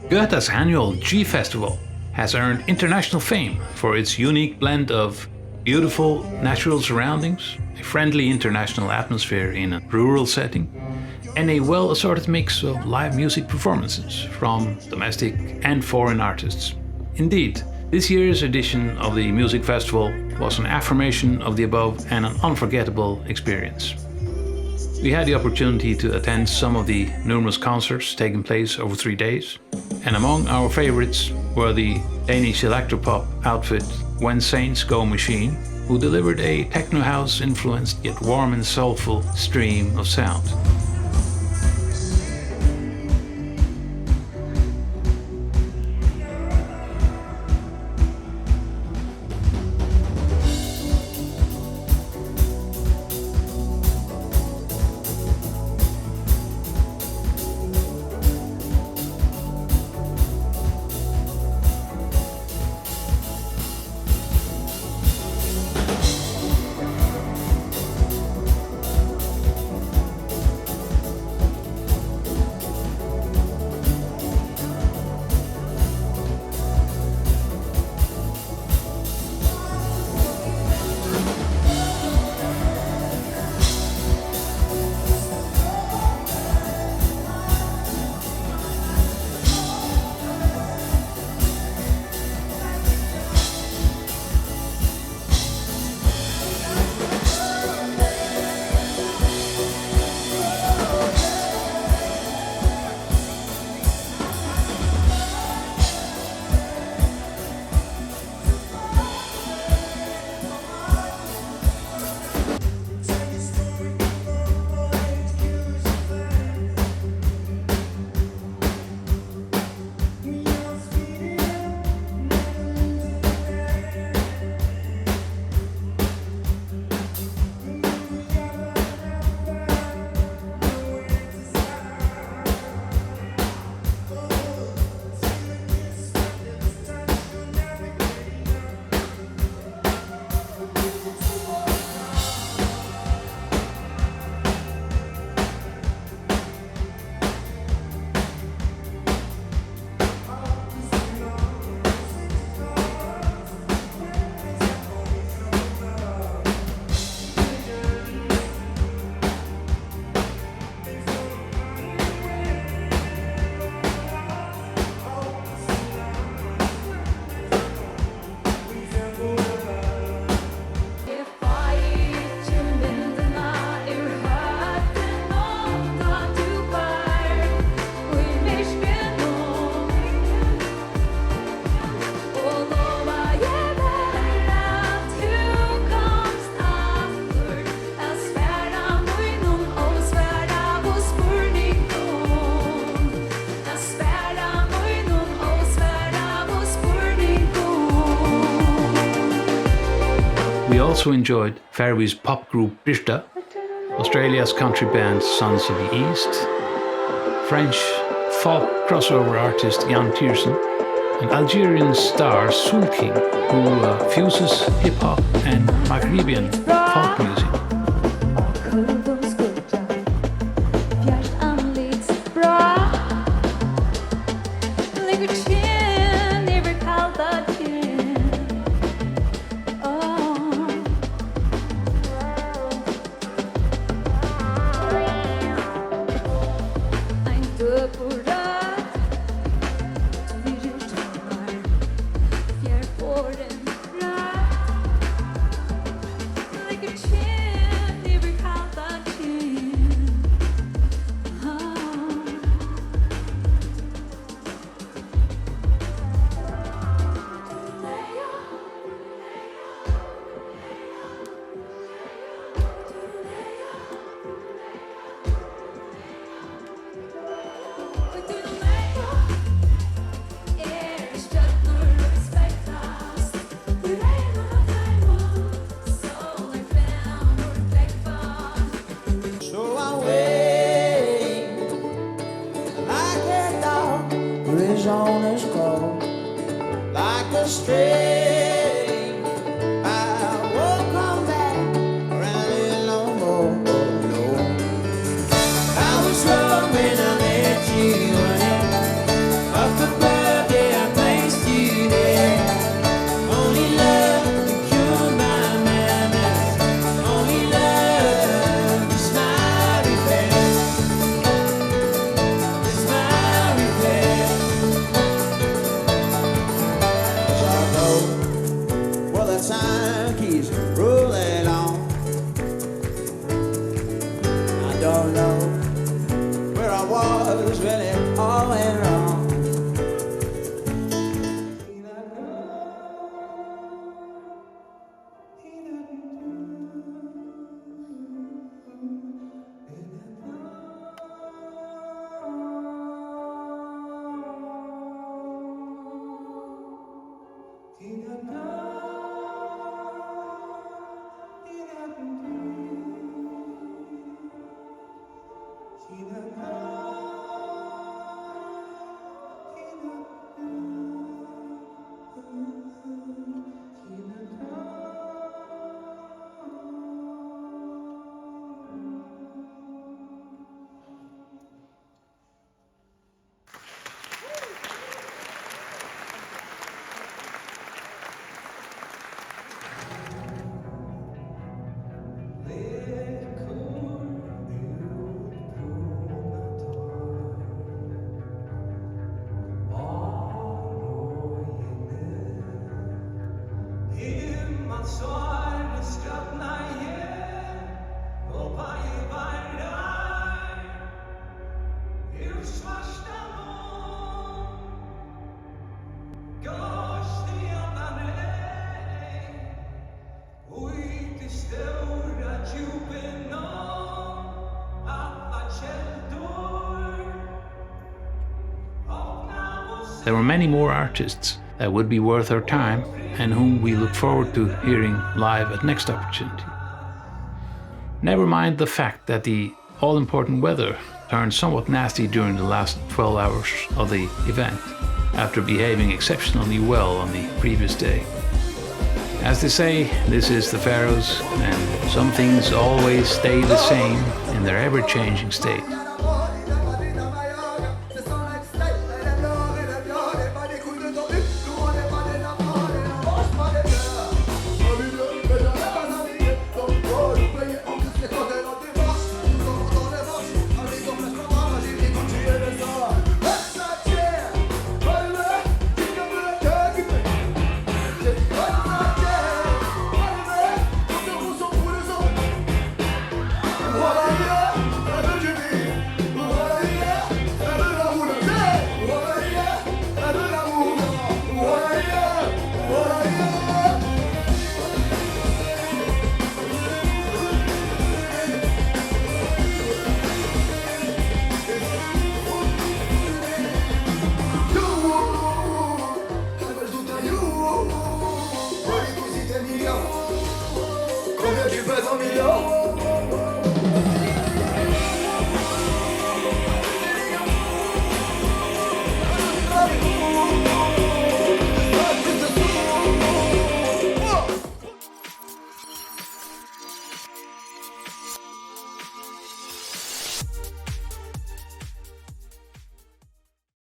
Gøta's annual G Festival has earned international fame for its unique blend of beautiful natural surroundings, a friendly international atmosphere in a rural setting, and a well-assorted mix of live music performances from domestic and foreign artists. Indeed, this year's edition of the music festival was an affirmation of the above and an unforgettable experience. We had the opportunity to attend some of the numerous concerts taking place over 3 days, and among our favorites were the Danish electropop outfit When Saints Go Machine, who delivered a techno-house influenced yet warm and soulful stream of sound. We also enjoyed Faroese pop group Byrta, Australia's country band Sons of the East, French folk crossover artist Yann Tiersen, and Algerian star Soolking, who fuses hip-hop and Maghrebian folk music. On his call like a stray. I won't come back around here no more. No, I was struggling on that cheese. there were many more artists that would be worth our time and whom we look forward to hearing live at next opportunity. Never mind the fact that the all-important weather turned somewhat nasty during the last 12 hours of the event, after behaving exceptionally well on the previous day. As they say, this is the Faroes, and some things always stay the same in their ever-changing state.